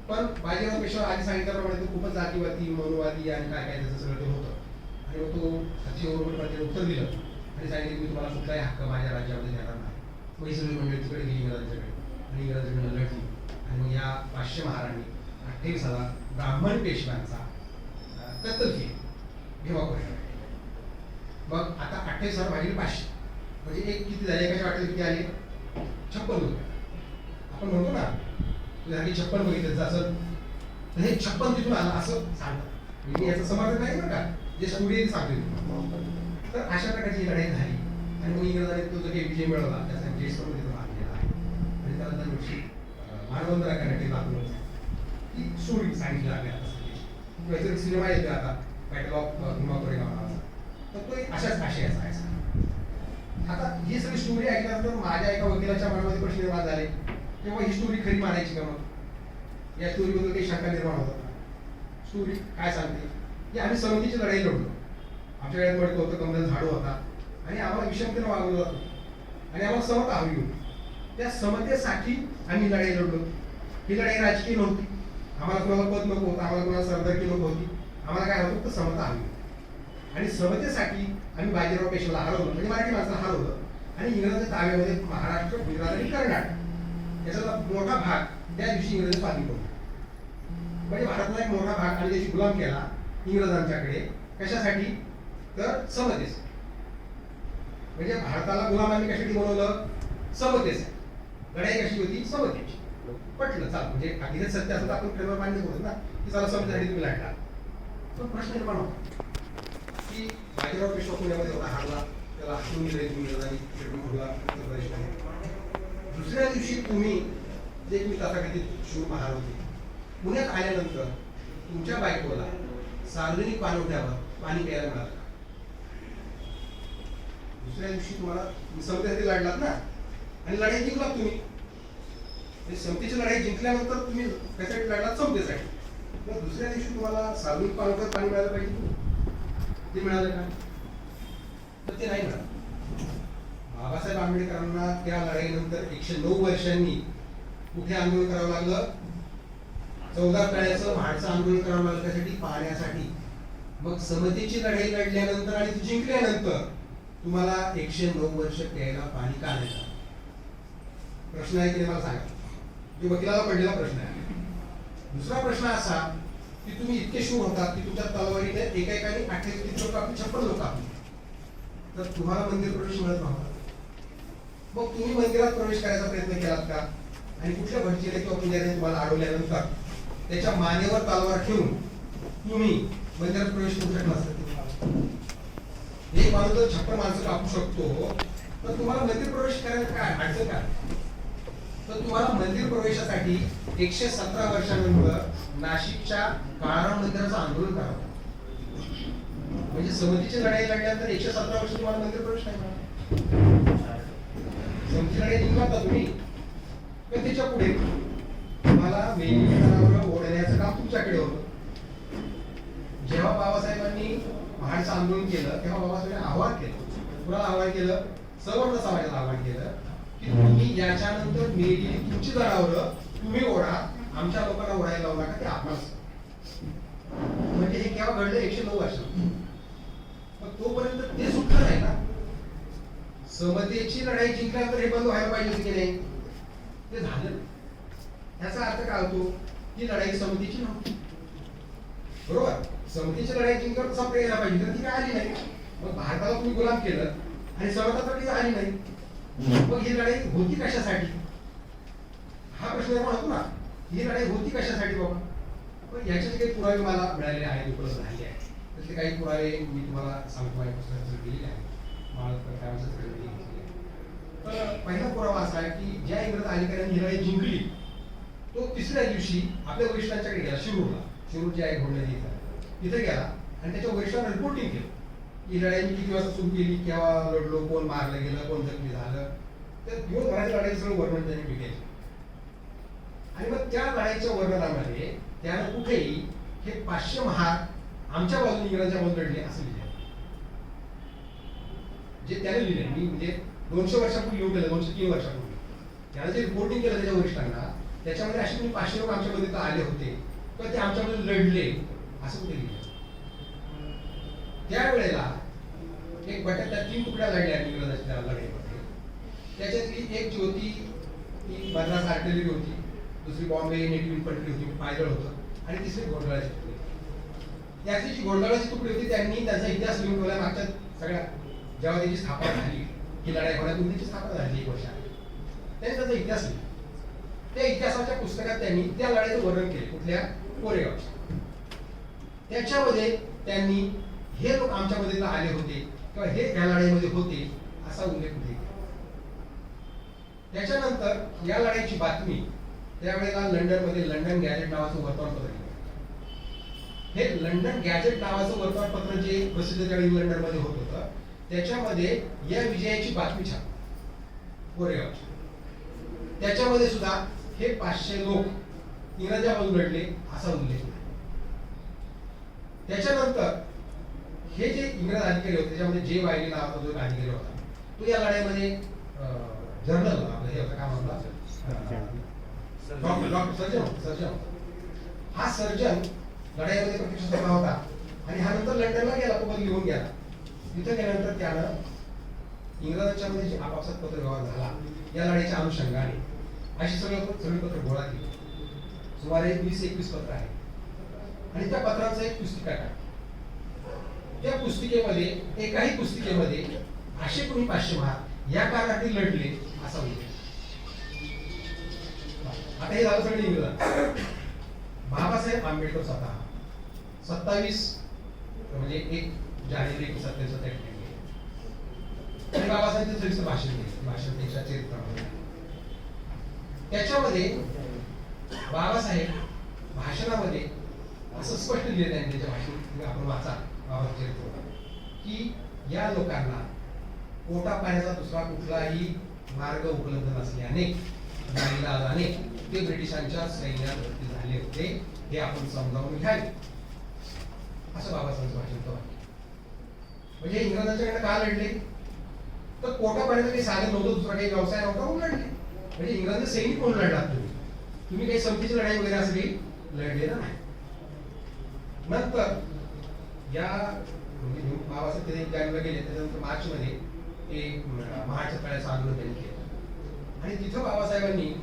पण बाजीराव पेशवा आधी सांगितल्याप्रमाणे तो खूपच जातीवादी मनोवादी आणि काय काय त्याचं सगळं ते होतं. आणि मग तो अतिशय बरोबर उत्तर दिलं आणि सांगितलं की मी तुम्हाला कुठलाही हक्क माझ्या राज्यामध्ये देणार नाही. मग ही सगळी मंडळी तिकडे गेली इंग्रजांच्याकडे आणि इंग्रजांकडे लढली. आणि मग या 500 महाराणी 28,000 ब्राह्मण पेशव्यांचा कत्तल केली भीमाकोरेकडे. मग आता 28,000 भागिले 500 म्हणजे एक किती झाले, एकाच्या वाटेल किती आले, 56 रुपये. आपण म्हणतो ना तुझ्यासाठी 56 बघितलं असं, तर हे 56 तिथून आलं असं सांगतात. मी याचं समर्थन नाही बरं का, जे स्टुडिओ सांगतो. तर अशा प्रकारची लढाई झाली आणि मग इंग्रजांनी तो जो काही विजय मिळवला त्याचा जेस करून तिथं मानलेला आहे. आणि त्याला दरवर्षी मानवंदना करण्यात लागलो की स्टोरी सांगितली लागली. आता सिनेमा येतो आता बॅटल ऑफ भीमाकोरे नावाचा, तर तो एक अशाच आशयाचा आहे. आता ही सगळी स्टोरी ऐकल्यानंतर माझ्या एका वकिलाच्या मनामध्ये प्रश्न निर्माण झाले तेव्हा ही स्टोरी खरी मानायची का. मग या स्टोरीबद्दल काही शंका निर्माण होतात. स्टोरी काय सांगते की आम्ही समितीची लढाई लढलो. आमच्या वेळेत मडकं होतं, कमरेला झाडू होता आणि आम्हाला विषमतेनं वागवलं जातं आणि आम्हाला समता हवी होती. त्या समतेसाठी आम्ही लढाई लढलो. ही लढाई राजकीय नव्हती. आम्हाला कोणाला पद नको होतं, आम्हाला कोणाला सरदारकी नको होती. आम्हाला काय होतं तर समता हवी होती. आणि समतेसाठी आम्ही बाजीराव पेशवाला हरवलं, म्हणजे मराठी माणसाला हरवलं. आणि इंग्रजांच्या ताब्यामध्ये महाराष्ट्र, गुजरात आणि कर्नाटक याचा मोठा भाग त्या दिवशी इंग्रजांनी स्वाधीन करून, म्हणजे भारताला एक मोठा भाग आणि त्याची गुलाम केला इंग्रजांच्याकडे. कशासाठी तर समतेस. म्हणजे भारताला गुलाम आम्ही कशासाठी बनवलं, समतेस. लढाई कशी होती, समतेची. पटलं चाल, म्हणजे अगदीच सत्य असं आपण प्रेमावर मान्य करू ना की चला समतेसाठी तुम्ही लढला. पण प्रश्न निर्माण होता की बाजीराव पेशवा पुण्यामध्ये एवढा हारला, त्याला हटवून दिले इंग्रजांनी, दुसऱ्या दिवशी तुम्ही जे तुम्ही तथाकथित शूर महार होते पुण्यात आल्यानंतर तुमच्या बायकोला सार्वजनिक पाणवठ्यावर पाणी प्यायला मिळालं. दुसऱ्या दिवशी तुम्हाला समतेसाठी लढलात ना आणि लढाई जिंकलात तुम्ही. समतेची लढाई जिंकल्यानंतर तुम्ही कशासाठी लढलात, समतेसाठी. मग दुसऱ्या दिवशी तुम्हाला सार्वजनिक पाणवठ्यावर पाणी मिळालं पाहिजे, ते मिळालं का, तर ते नाही मिळालं. बाबासाहेब आंबेडकरांना त्या लढाईनंतर 109 वर्षांनी कुठे आंदोलन करावं लागलं, 14 तळ्याचं म्हाडचं आंदोलन करावं लागलं, त्यासाठी पाण्यासाठी. मग समतेची लढाई लढल्यानंतर आणि ती जिंकल्यानंतर तुम्हाला 109 वर्ष प्यायला पाणी का नाही. प्रश्न आहे की मला सांगा, जो वकिलाला पडलेला प्रश्न आहे. दुसरा प्रश्न असा की तुम्ही इतके शूर होतात की तुमच्या तलवारीने एकेकाने 28 लोक आपली 56 लोक आपली, तर तुम्हाला मंदिर प्रवेश मिळत नव्हता. मग तुम्ही मंदिरात प्रवेश करायचा प्रयत्न केलात का. आणि कुठल्या भटजीने किंवा पुजारीने तुम्हाला अडवल्यानंतर त्याच्या मानेवर तलवार ठेवून तुम्ही मंदिरात प्रवेश करू शकला असता. एक माणूस जर 56 माणसं कापू शकतो तर तुम्हाला मंदिर प्रवेश करायला काय अडचण काय. तर तुम्हाला मंदिर प्रवेशासाठी 117 वर्षानंतर नाशिकच्या काळाराम मंदिराचं आंदोलन करावं. म्हणजे समतीची लढाई लढल्यानंतर 117 वर्ष तुम्हाला मंदिर प्रवेश नाही मिळाला. समतीची लढाई जिंकला तुम्ही, पण त्याच्या पुढे तुम्हाला वेगवेगळ्या ओढण्याचं काम तुमच्याकडे होतं. महाडचं आंदोलन केलं तेव्हा बाबासाहेबांनी आव्हान केलं, कुणाला आव्हान केलं? सवर्ण समाजाला आव्हान केलं की तुम्ही याच्यानंतर मेली तुमची जनावरं तुम्ही ओढा, आमच्या लोकांना ओढायला लावू नका, ते आपणास. म्हणजे हे केव्हा घडलं? 109 वर्ष. मग तोपर्यंत ते सुटलं नाही ना. समतेची लढाई जिंकल्यानंतर हे बंद व्हायला पाहिजे की नाही? ते झालं. याचा अर्थ काय होतो? ही लढाई समतेची नव्हती, बरोबर? समतेची लढाई जिंकल्यावर संपलं यायला पाहिजे, तर ती काय आली नाही. मग भारताला तुम्ही गुलाम केलं आणि समता कधी आली नाही. मग ही लढाई होती कशासाठी? हा प्रश्न निर्माण होतो ना. ही लढाई होती कशासाठी बाबा? पण याचे काही पुरावे मला मिळालेले आहेत, उपलब्ध झाले आहेत. त्यातले काही पुरावे मी तुम्हाला सांगतो, माझ्या पुस्तकात दिलेले आहेत. तर पहिला पुरावा असा आहे की ज्या इंग्रज अधिकाऱ्यांनी ही लढाई जिंकली तो तिसऱ्या दिवशी आपल्या वरिष्ठांच्याकडे गेला, शिरूर जे आहे घोडनदी तिथे गेला आणि त्याच्या वरिष्ठांना रिपोर्टिंग केलं की लढाई मी किती वाजता सुरू केली, केव्हा लढलो, कोण मारलं गेलं, कोण जखमी झालं. तर दिवसभराच्या लढाईचं सगळं वर्णन त्यांनी पिकेल. आणि मग त्या लढाईच्या वर्णनामध्ये त्यानं कुठेही हे 500 महार आमच्या बाजूने इंग्रजांच्या बाजूने लढले असं लिहिलं. जे त्याने लिहिले, मी म्हणजे 200 वर्षापूर्वी लिहून केलं, 203 वर्षापूर्वी त्यानं जे रिपोर्टिंग केलं त्याच्या वरिष्ठांना, त्याच्यामध्ये असे तुम्ही 500 लोक आमच्यामध्ये आले होते किंवा ते आमच्यामध्ये लढले असं कुठे लिहिलं. त्यावेळेला एक बटाट्यात 3 तुकड्या लढल्या इंग्रजांच्या लढाईमध्ये. त्याच्यातली एक जी होती ती मद्रास आर्टिलरी होती, दुसरी बॉम्बे नेटिव्ह इन्फंट्री होती, पायदळ होतं, आणि तिसरी घोडदळाची तुकडी. त्यातली जी घोडदळाची तुकडी होती त्यांनी त्यांचा इतिहास लिहून ठेवला. मागच्या सगळ्या जेव्हा त्याची स्थापना झाली, ही लढाई होण्यापूर्वी त्याची स्थापना झाली 1 वर्ष आधी, त्यांनी त्याचा इतिहास लिहिला. त्या इतिहासाच्या पुस्तकात त्यांनी त्या लढाईचं वर्णन केले. कुठल्या? कोरेगावच्या. त्याच्यामध्ये त्यांनी हे लोक आमच्यामध्ये आले होते किंवा हे त्या लढाईमध्ये होते असा उल्लेख केला. त्याच्यानंतर या लढाईची बातमी त्यावेळेला लंडनमध्ये लंडन गॅजेट नावाचं वर्तमानपत्र निघालं. हे लंडन गॅजेट नावाचं वर्तमानपत्र जे प्रसिद्ध त्यावेळी इंग्लंडमध्ये होत होतं, त्याच्यामध्ये या विजयाची बातमी छाप कोरेगावची. त्याच्यामध्ये सुद्धा हे 500 लोक इंग्रजांच्या बाजूने लढले असा उल्लेख नाही. त्याच्यानंतर हे जे इंग्रज अधिकारी होते त्याच्यामध्ये जे वायली नावाचा जो अधिकारी होता, तो या लढाईमध्ये जर्नल आपलं हे होतं, काय म्हणतात, सर्जन. हा सर्जन लढाईमध्ये प्रत्यक्ष सहभागी होता आणि हा नंतर लंडनला गेला, तो पण लिहून गेला. तिथे गेल्यानंतर त्यानं इंग्रजांच्या मध्ये जे आपापसात पत्रव्यवहार झाला या लढाईच्या अनुषंगाने अशी सगळी पत्र गोळा केली. सुमारे 20-21 पत्र आहेत आणि त्या पत्रांचा एक पुस्तिका आहे. त्या पुस्तिकेमध्ये एकाही पुस्तिकेमध्ये असे कोणी 500 महार या कारणासाठी लढले असा उल्लेख. आता हे झालं सगळे इंग्रज. बाबासाहेब आंबेडकर स्वतः 27 म्हणजे 1 जानेवारी 1977 आणि बाबासाहेब सविस्तर भाषण केले, भाषण त्यांच्या चरित्रामध्ये. त्याच्यामध्ये बाबासाहेब भाषणामध्ये असं स्पष्ट लिहिलं आहे त्यांच्या भाषण, आपण वाचा बाबासाहेब चरित्र, की या लोकांना पोटा पाण्याचा दुसरा कुठलाही मार्ग उपलब्ध नसल्याने नाईलाजाने ते ब्रिटिशांच्या सैन्यात भरती झाले होते, हे आपण समजावून घ्यावे असं बाबासाहेबांचं भाषण होतं. म्हणजे इंग्रजांच्याकडे का लढले? तर पोटा पाण्याचं काही साधन नव्हतं, दुसरा काही व्यवसाय नव्हता म्हणून लढले. म्हणजे इंग्रजांचे सैनिक कोण लढलात तुम्ही काही समतीची लढाई वगैरे असं काही लढलेलं नाही. नंतर या म्हणजे बाबासाहेब ते जानेवारीला गेले, त्याच्यानंतर मार्चमध्ये ते महाडच्या तळ्याचं आंदोलन त्यांनी केलं आणि तिथं बाबासाहेबांनी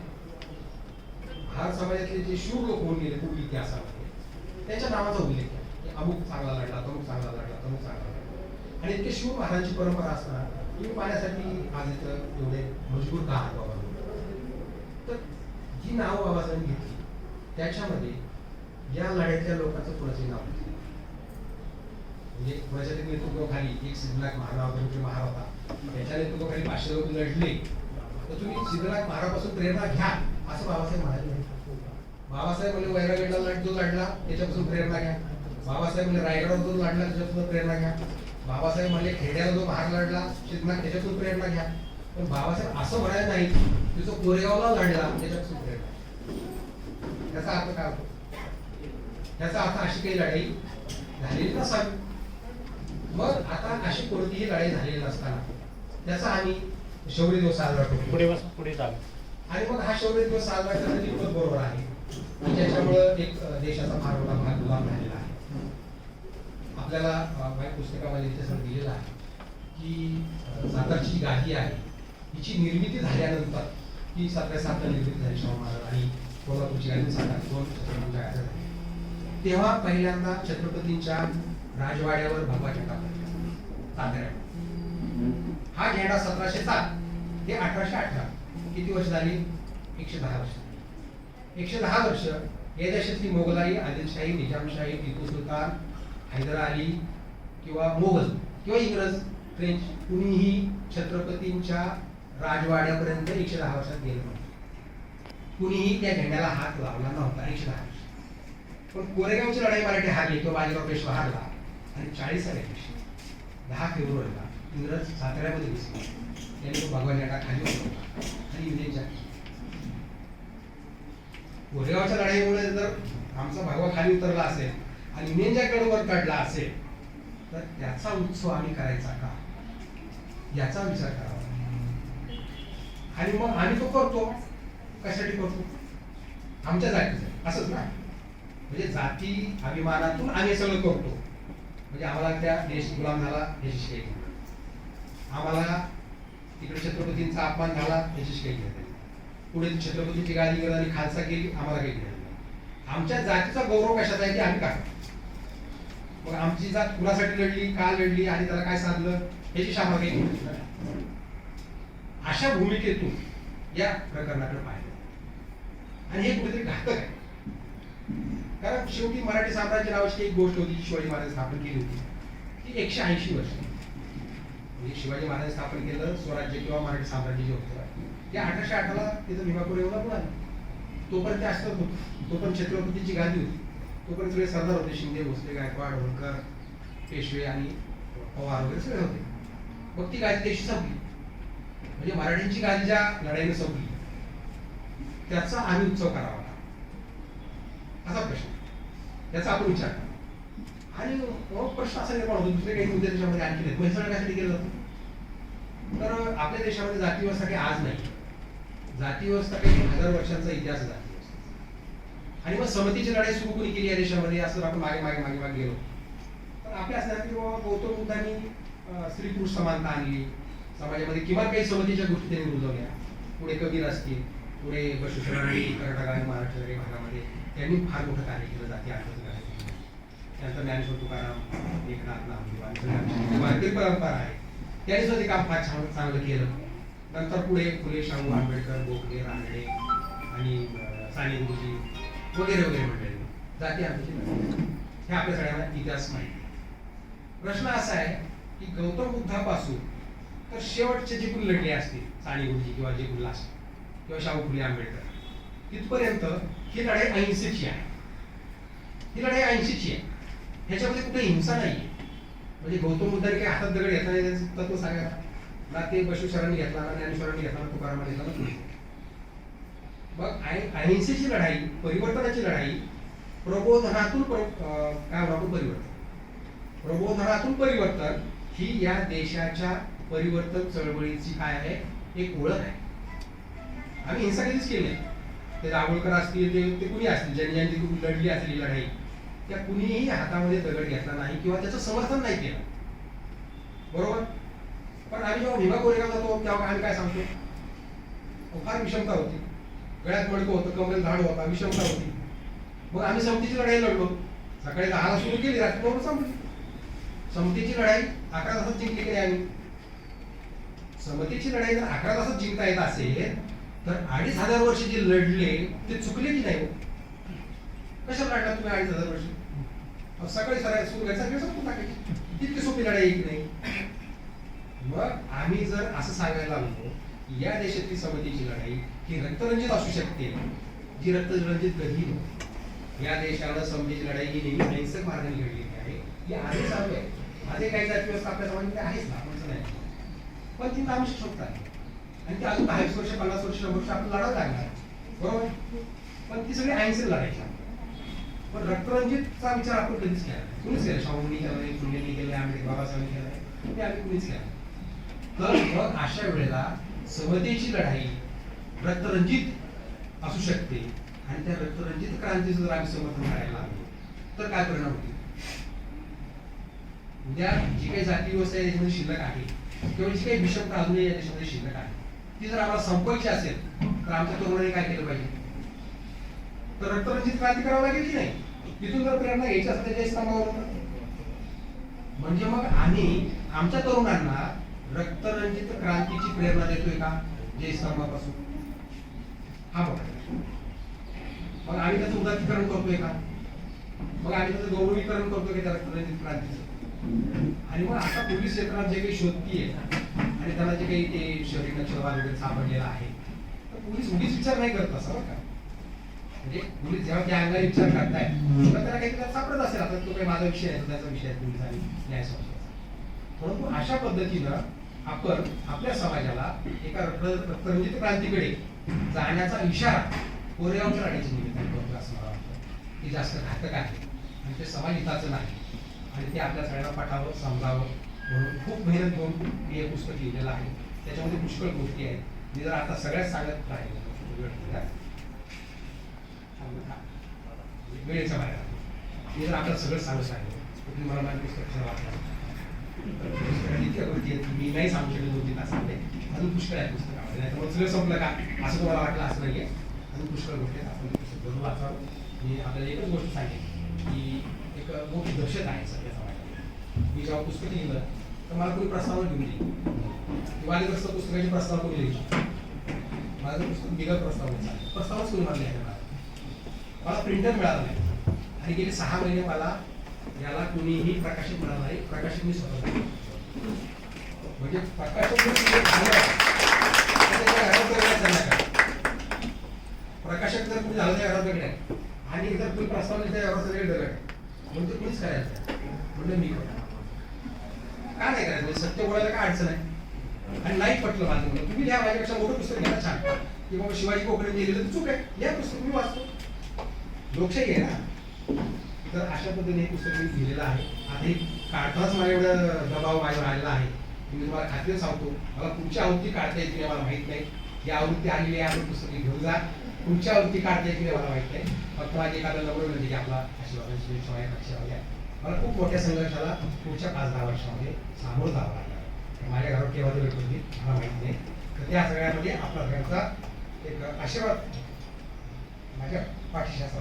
भारत समाजातले जे शूर लोक होऊन गेले पूर्वी इतिहासामध्ये त्यांच्या नावाचा उल्लेख केला की अमुक चांगला लढला, तमुक चांगला लढला, तमुक चांगला लढला. आणि इतके शूर महाराजांची परंपरा असताना तुम्ही पाहण्यासाठी आज इथं एवढे मजबूर का आहात बाबा? तर जी नावं बाबासाहेबांनी घेतली त्याच्यामध्ये या लढ्यातल्या लोकांचं कुणाचे नाव घेतलं म्हणजे कुणाच्या नेतृत्वाखाली एक सिद्धनाथ महाराज महार होता, त्याच्या नेतृत्वाखाली 500 लोक लढले, तर तुम्ही सिद्धनाथ महाराजापासून प्रेरणा घ्या असं बाबासाहेब म्हणाले नाही. बाबासाहेब म्हणजे वैरागडला जो लढला त्याच्यापासून प्रेरणा घ्या, बाबासाहेब म्हणजे रायगडावर जो लढला त्याच्यापासून प्रेरणा घ्या, बाबासाहेब म्हणजे खेड्याला जो महार लढला सिद्धनाथ त्याच्यापासून प्रेरणा घ्या. पण बाबासाहेब असं म्हणायला नाही की जो कोरेगावला लढला त्याच्यापासून प्रेरणा. याचा अर्थ काय होतो? याचा अर्थ अशी काही लढाई झालेली नसावी. मग आता अशी कोणतीही लढाई झालेली नसताना त्याचा आम्ही शौर्य दिवस साजरा करतो. पुढे जागा. आणि मग हा शौर्य दिवस साजरा करणं तितकंच बरोबर आहे की ज्याच्यामुळं एक देशाचा फार मोठा भाग गुलाम झालेला आहे. आपल्याला माझ्या पुस्तकामध्ये इतिहासात दिलेला आहे की सातारची जी गादी आहे हिची निर्मिती झाल्यानंतर ही 1707 निर्मिती झाली. शाहू महाराज आणि कोल्हापूरची गादी सातार दोन छत्रपतींच्या गाद्या झाल्या. तेव्हा पहिल्यांदा छत्रपतींच्या राजवाड्यावर भगवा झेंडा तात्या. हा झेंडा 1707 हे 1818 किती वर्ष झाली? 110 वर्ष. 110 वर्ष या देशातली मोगलाई, आदिलशाही, निजामशाही, टिपू सुलतान, हैदर अली किंवा मोगल किंवा इंग्रज, फ्रेंच कुणीही छत्रपतींच्या राजवाड्यापर्यंत 110 वर्षात गेलं नव्हतं. कुणीही त्या झेंड्याला हात लावला नव्हता 110 वर्ष. पण कोरेगावची लढाई मराठी हारली किंवा बाजीराव पेशवा हारला आणि 40व्या दिवशी 10 फेब्रुवारीला इंग्रज साताऱ्यामध्ये दिसले. त्यांनी तो भगवा झेंडा खाली उतरवला आणि इंग्रजांच्या कोरेगावच्या लढाईमुळे जर आमचा भगवा खाली उतरला असेल आणि इंग्रजांकडे वर काढला असेल तर त्याचा उत्सव आम्ही करायचा का याचा विचार करावा. आणि मग आम्ही तो करतो कशासाठी करतो? आमच्या जातीचं असंच ना. म्हणजे जाती अभिमानातून आम्ही सगळं करतो. म्हणजे आम्हाला त्या देश गुलाम झाला याची शिकायची, आम्हाला तिकडे छत्रपतींचा अपमान झाला याची शिकायची, पुढे छत्रपतीची गादी आणि खालसा केली आम्हाला काही नाही. आमच्या जातीचा गौरव कशाचा आहे ते आम्ही काढतो. मग आमची जात कुणासाठी लढली, का लढली आणि त्याला काय साधलं याची शामा काही नाही. अशा भूमिकेतून या प्रकरणाकडे पाहिलं आणि हे कुठेतरी घातक आहे. कारण शेवटी मराठी साम्राज्य नावाची एक गोष्ट होती शिवाजी महाराज स्थापन केली होती ती 180 वर्ष. म्हणजे शिवाजी महाराज स्थापन केलं स्वराज्य किंवा मराठी साम्राज्य जे होतं ते 1808ला तिथं भीमापूर येऊन बुडालं. तोपर्यंत असतं होतं, तोपर्यंत छत्रपतीची गादी होती, तोपर्यंत सगळे सरदार होते, शिंदे, भोसले, गायकवाड, होळकर, पेशवे आणि पवार वगैरे सगळे होते. मग ती गादी त्याची संपली. म्हणजे मराठींची गादी ज्या लढाईने संपली त्याचा आम्ही उत्सव करावा असा प्रश्न, त्याचा आपण विचार करा. आणि प्रश्न असा निर्माण होतो दुसरे काही मुद्दे त्याच्यामध्ये आणखी नाहीत. मग सगळं कशासाठी केलं जातं? तर आपल्या देशामध्ये जाती व्यवस्था काही आज नाही. जाती व्यवस्था काही 1000 वर्षांचा इतिहास आहे जाती व्यवस्था. आणि मग समतेची लढाई सुरू कोणी केली या देशामध्ये असं आपण मागे मागे मागे मागे गेलो तर आपल्या असं की बाबा गौतम बुद्धांनी स्त्री पुरुष समानता आणली समाजामध्ये, किंवा काही समतीच्या गोष्टी त्यांनी रुजवल्या. पुढे कबीर असतील, पुढे बसवेश्वरांनी कर्नाटक आणि महाराष्ट्र काही भागामध्ये त्यांनी फार मोठं कार्य केलं जाती आठवत करायचं. त्यानंतर ज्ञानेश्वर तुकाराम, एकनाथ, नामदेव भारतीय परंपरा आहे त्यांनी सुद्धा ते काम फार चांगलं केलं. नंतर पुढे फुले, शाहू, आंबेडकर, गोखले, रानडे आणि साने गुरुजी वगैरे वगैरे मंडळी जाती आमची हे आपल्या सगळ्यांना इतिहास माहिती. प्रश्न असा आहे की गौतम बुद्धापासून तर शेवटचे जे कोणी लढले असतील साने गुरुजी किंवा जे कोणी लास्ट किंवा शाहू फुले आंबेडकर तिथपर्यंत ही लढाई अहिंसेची आहे. ही लढाई अहिंसेची आहे, ह्याच्यामध्ये कुठे हिंसा नाहीये. म्हणजे गौतम बुद्धांनी काही हातात दगड घेतला नाही तत्व सांगा ना, ते बसवेश्वरांनी घेतला ना, ज्ञानेश्वरांनी घेतला ना, तुकारामांनी घेतला ना. मग अहिंसेची लढाई, परिवर्तनाची लढाई, प्रबोधनातून काय म्हणतो परिवर्तन, प्रबोधनातून परिवर्तन ही या देशाच्या परिवर्तन चळवळीची काय आहे एक ओळख आहे. आम्ही हिंसा कधीच केली नाही. ते दाभोळकर असतील ते कुणी असतील ज्यांनी ज्यांनी लढली असेल ही लढाई त्या कुणीही हातामध्ये दगड घेतला नाही किंवा त्याचं समर्थन नाही केलं, बरोबर. पण आम्ही जेव्हा भीमा कोरेगाव जातो तेव्हा आम्ही काय सांगतो फार विषमता होती, गळ्यात मडकं होतं, कमरेत झाड होता, विषमता होती. मग आम्ही समतीची लढाई लढलो. सकाळी 10ला सुरू केली, रात्री 9ला संपली. समतीची लढाई 11 तासात जिंकली की नाही आम्ही? समतीची लढाई जर 11 तासात जिंकता येत असेल तर 2500 वर्ष जे लढले ते चुकले की नाही? कशाला लढला तुम्ही 2500 वर्ष? सकाळी सुरू करायचा संपून टाकायची, इतकी सोपी लढाई की नाही? मग आम्ही जर असं सांगायला लागलो या देशातली समतेची लढाई ही रक्तरंजित असू शकते, जी रक्तरंजित कधी नव्हती. या देशाला समतेची लढाई ही नेहमी अहिंसक मार्गाने लढलेली आहे. ही आधी चालू आहे. माझे काही जाती व्यवस्था आपल्या समाजामध्ये आहेच ना, म्हणजे नाही, पण ती नामशी शोधत आहे आणि ती अजून 40 वर्ष 50 वर्ष 100 वर्ष आपण लढत लागणार, बरोबर. पण ती सगळी अहिंसेत लढायची. पण रक्तरंजितचा विचार आपण कधीच केला नाही. कुणीच केला, शाहूंनी केला नाही, फुलेंनी केला नाही, आंबेडकर बाबासाहेबांनी केला नाही, ते आम्ही कुणीच केला. तर मग अशा वेळेला समतेची लढाई रक्तरंजित असू शकते आणि त्या रक्तरंजित क्रांतीचं जर आम्ही समर्थन करायला लागलो तर काय परिणाम होतील? उद्या जी काही जाती व्यवस्था याच्यामध्ये शिल्लक आहे किंवा जी काही विषमता अजूनही या देशामध्ये शिल्लक आहे ती जर आम्हाला संपवायची असेल तर आमच्या तरुणांनी काय केलं पाहिजे? तर रक्तरंजित क्रांती करावं लागेल की नाही? तिथून जर प्रेरणा घ्यायची असेल त्याच्या स्तंभावर, म्हणजे मग आम्ही आमच्या तरुणांना रक्तरंजित क्रांतीची प्रेरणा देतोय का जय स्तंभापासून? हा बघा. मग आम्ही त्याचं उदात्तीकरण करतोय का? मग आम्ही त्याचं गौरवीकरण करतोय की त्या रक्तरंजित क्रांतीचं? आणि मग आता पोलीस यंत्रणा जे काही शोधतीये आणि त्याला जे काही ते शहरी नक्षलवाद वगैरे सापडलेला आहे तर पोलीस उगीच विचार नाही करत असं बरं का. म्हणजे पोलीस जेव्हा त्या अंगाने विचार करताय तेव्हा त्याला काही सापडत असेल. आता तो काही माझा विषय आहे, त्याचा विषय आहे पोलीस आणि न्याय संस्थेचा. परंतु अशा पद्धतीनं आपण आपल्या समाजाला एका रक्तरंजित क्रांतीकडे जाण्याचा इशारा कोरेगावच्या लढाईच्या निमित्ताने करतो असं मला वाटतं. ते जास्त घातक आहे आणि ते समाज हिताचं नाही आणि ते आपल्या सगळ्यांना पठावं समजावं म्हणून खूप मेहनत घेऊन मी हे पुस्तक लिहिलेलं आहे. त्याच्यामध्ये पुष्कळ गोष्टी आहेत. मी जर आता सगळ्यात सांगत राहील वेळेच्या बाहेर मी जर आपल्याला सगळं सांगत राहिलो तर तुम्ही मला माझं पुस्तक वाचलं इतक्या गोष्टी आहेत मी नाही सांगू शकत 2-3 तासामध्ये. अजून पुष्कळ आहे पुस्तकामध्ये, नाही तर सगळं संपलं का असं तुम्हाला वाटलं असं नाहीये. अजून पुष्कळ गोष्टी आहेत, आपण पुस्तक जरूर वाचावं. मी आपल्याला एकच गोष्ट सांगेन की एक मोठी दहशत आहे सध्या समाजामध्ये. मी जेव्हा पुस्तक लिहिलं तर मला कोणी प्रस्तावना घेऊन दिली, वादग्रस्त पुस्तकाची प्रस्तावना कोणी लिहिली, माझं पुस्तक बिगर प्रस्तावनाच कोणी मला लिहायला मला प्रिंटर मिळालं नाही आणि गेले 6 महिने मला याला कोणीही प्रकाशक मिळालं नाही. प्रकाशक मी स्वतः म्हणजे प्रकाशक प्रकाशक जर तुम्ही झालं त्या घरात नाही आणि जर तुम्ही प्रस्ताव लिहिता यावर सगळे दगड म्हणजे तुम्हीच करायचं म्हणजे मी करतो. का नाही करायचं? सत्य बोलायला काय अडचण आहे? आणि नाही पटलं माझं म्हणून तुम्ही लिहा, माझ्यापेक्षा मोठं पुस्तक घ्यायला छान की बाबा शिवाजी कोकणे लिहिलं तर चूक आहे, या पुस्तक मी वाचतो, लोकशाही आहे ना. तर अशा पद्धतीने हे पुस्तक मी लिहिलेलं आहे. आता हे काढताच मला एवढं दबाव माझ्यावर आलेला आहे की मी तुम्हाला खात्रीने सांगतो मला पुढची आवृत्ती काढता येते मला माहित नाही. ही आवृत्ती आलेली आहे, आपण पुस्तक घेऊन जा. पुढच्या आवृत्ती काढता येते मला माहित नाही. फक्त माझी एखादा नंबर म्हणजे की आपला आशीर्वाद मला खूप मोठ्या संघर्षाला पुढच्या 5-10 वर्षामध्ये सामोरं जावं लागलं. माझ्या घरावर केव्हा ते भेट होती मला माहित नाही. तर त्या सगळ्यामध्ये आपला सगळ्यांचा एक आशीर्वाद माझ्या पाठीशी असा